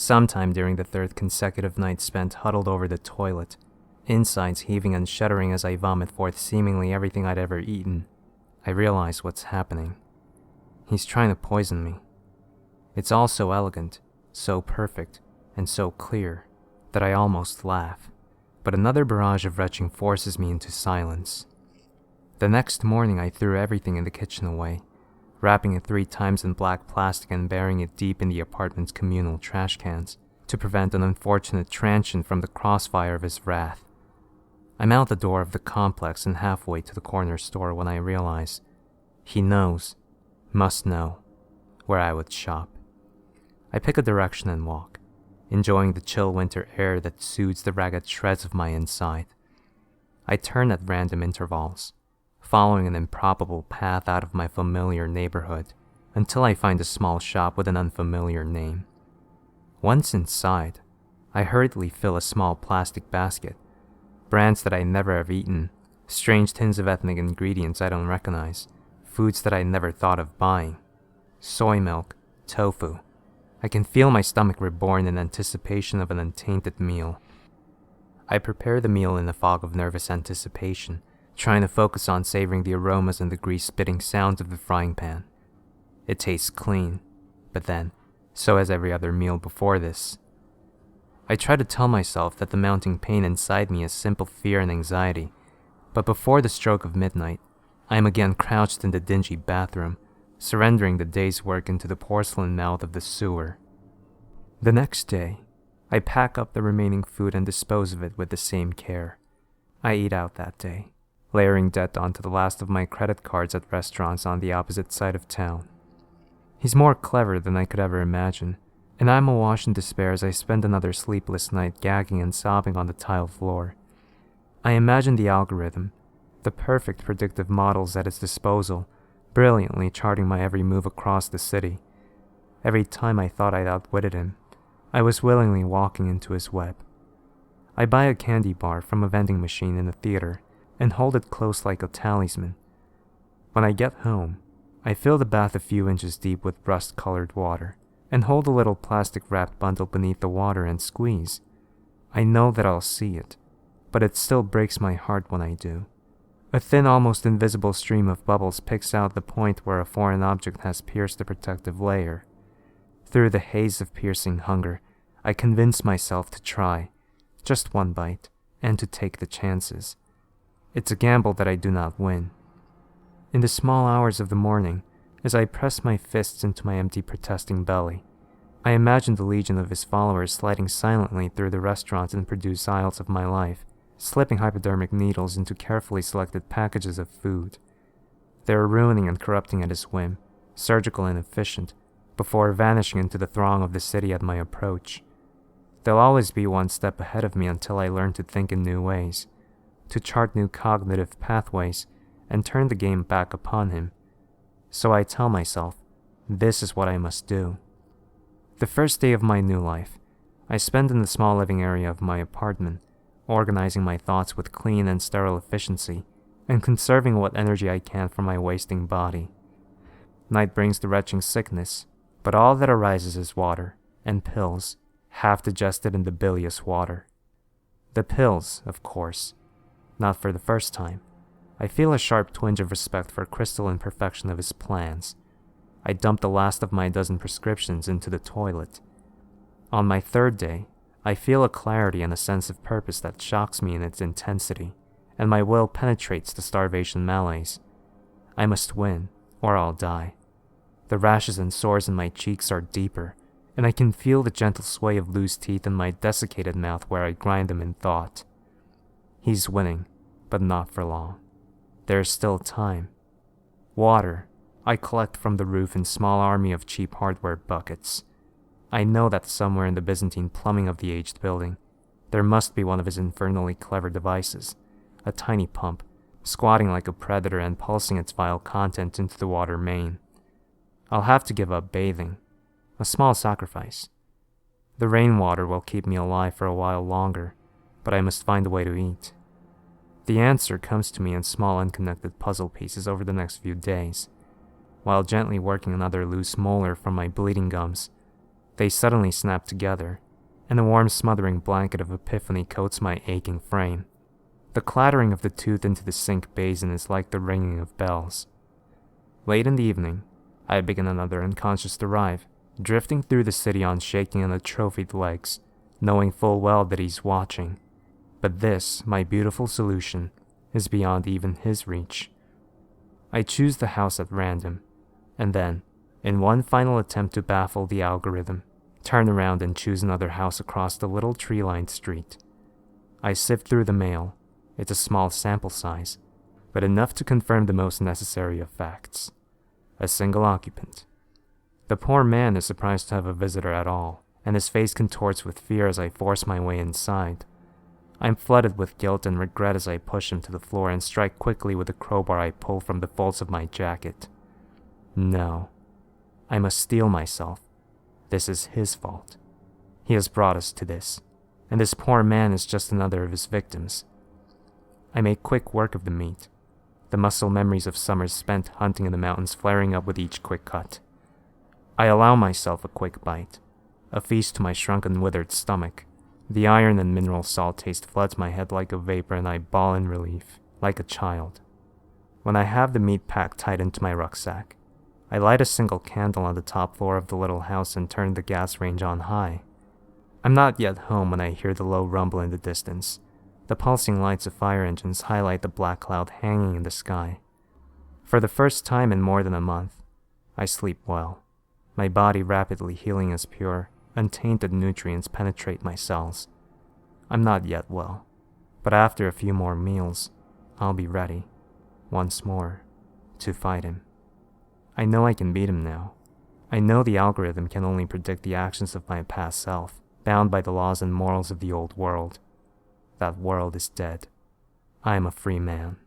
Sometime during the third consecutive night spent huddled over the toilet, insides heaving and shuddering as I vomit forth seemingly everything I'd ever eaten, I realize what's happening. He's trying to poison me. It's all so elegant, so perfect, and so clear that I almost laugh, but another barrage of retching forces me into silence. The next morning I threw everything in the kitchen away, wrapping it 3 times in black plastic and burying it deep in the apartment's communal trash cans to prevent an unfortunate transient from the crossfire of his wrath. I'm out the door of the complex and halfway to the corner store when I realize he knows, must know, where I would shop. I pick a direction and walk, enjoying the chill winter air that soothes the ragged shreds of my inside. I turn at random intervals, following an improbable path out of my familiar neighborhood until I find a small shop with an unfamiliar name. Once inside, I hurriedly fill a small plastic basket, brands that I never have eaten, strange tins of ethnic ingredients I don't recognize, foods that I never thought of buying. Soy milk, tofu. I can feel my stomach reborn in anticipation of an untainted meal. I prepare the meal in a fog of nervous anticipation, trying to focus on savoring the aromas and the grease-spitting sounds of the frying pan. It tastes clean, but then, so has every other meal before this. I try to tell myself that the mounting pain inside me is simple fear and anxiety, but before the stroke of midnight, I am again crouched in the dingy bathroom, surrendering the day's work into the porcelain mouth of the sewer. The next day, I pack up the remaining food and dispose of it with the same care. I eat out that day, layering debt onto the last of my credit cards at restaurants on the opposite side of town. He's more clever than I could ever imagine, and I'm awash in despair as I spend another sleepless night gagging and sobbing on the tile floor. I imagine the algorithm, the perfect predictive models at his disposal, brilliantly charting my every move across the city. Every time I thought I'd outwitted him, I was willingly walking into his web. I buy a candy bar from a vending machine in the theater and hold it close like a talisman. When I get home, I fill the bath a few inches deep with rust-colored water and hold a little plastic-wrapped bundle beneath the water and squeeze. I know that I'll see it, but it still breaks my heart when I do. A thin, almost invisible stream of bubbles picks out the point where a foreign object has pierced the protective layer. Through the haze of piercing hunger, I convince myself to try, just one bite, and to take the chances. It's a gamble that I do not win. In the small hours of the morning, as I press my fists into my empty protesting belly, I imagine the legion of his followers sliding silently through the restaurants and produce aisles of my life, slipping hypodermic needles into carefully selected packages of food. They are ruining and corrupting at his whim, surgical and efficient, before vanishing into the throng of the city at my approach. They'll always be one step ahead of me until I learn to think in new ways, to chart new cognitive pathways, and turn the game back upon him. So I tell myself, this is what I must do. The first day of my new life, I spend in the small living area of my apartment, organizing my thoughts with clean and sterile efficiency, and conserving what energy I can from my wasting body. Night brings the retching sickness, but all that arises is water, and pills, half digested in the bilious water. The pills, of course. Not for the first time. I feel a sharp twinge of respect for crystalline perfection of his plans. I dump the last of my dozen prescriptions into the toilet. On my third day, I feel a clarity and a sense of purpose that shocks me in its intensity, and my will penetrates the starvation malaise. I must win, or I'll die. The rashes and sores in my cheeks are deeper, and I can feel the gentle sway of loose teeth in my desiccated mouth where I grind them in thought. He's winning, but not for long. There is still time. Water, I collect from the roof in small army of cheap hardware buckets. I know that somewhere in the Byzantine plumbing of the aged building, there must be one of his infernally clever devices, a tiny pump, squatting like a predator and pulsing its vile content into the water main. I'll have to give up bathing, a small sacrifice. The rainwater will keep me alive for a while longer, but I must find a way to eat. The answer comes to me in small unconnected puzzle pieces over the next few days, while gently working another loose molar from my bleeding gums. They suddenly snap together, and a warm smothering blanket of epiphany coats my aching frame. The clattering of the tooth into the sink basin is like the ringing of bells. Late in the evening, I begin another unconscious drive, drifting through the city on shaking and atrophied legs, knowing full well that he's watching. But this, my beautiful solution, is beyond even his reach. I choose the house at random, and then, in one final attempt to baffle the algorithm, turn around and choose another house across the little tree-lined street. I sift through the mail. It's a small sample size, but enough to confirm the most necessary of facts. A single occupant. The poor man is surprised to have a visitor at all, and his face contorts with fear as I force my way inside. I'm flooded with guilt and regret as I push him to the floor and strike quickly with a crowbar I pull from the folds of my jacket. No. I must steel myself. This is his fault. He has brought us to this, and this poor man is just another of his victims. I make quick work of the meat, the muscle memories of summers spent hunting in the mountains flaring up with each quick cut. I allow myself a quick bite, a feast to my shrunken, withered stomach. The iron and mineral salt taste floods my head like a vapor, and I bawl in relief, like a child. When I have the meat packed tight into my rucksack, I light a single candle on the top floor of the little house and turn the gas range on high. I'm not yet home when I hear the low rumble in the distance. The pulsing lights of fire engines highlight the black cloud hanging in the sky. For the first time in more than a month, I sleep well, my body rapidly healing as pure, untainted nutrients penetrate my cells. I'm not yet well, but after a few more meals, I'll be ready, once more, to fight him. I know I can beat him now. I know the algorithm can only predict the actions of my past self, bound by the laws and morals of the old world. That world is dead. I am a free man.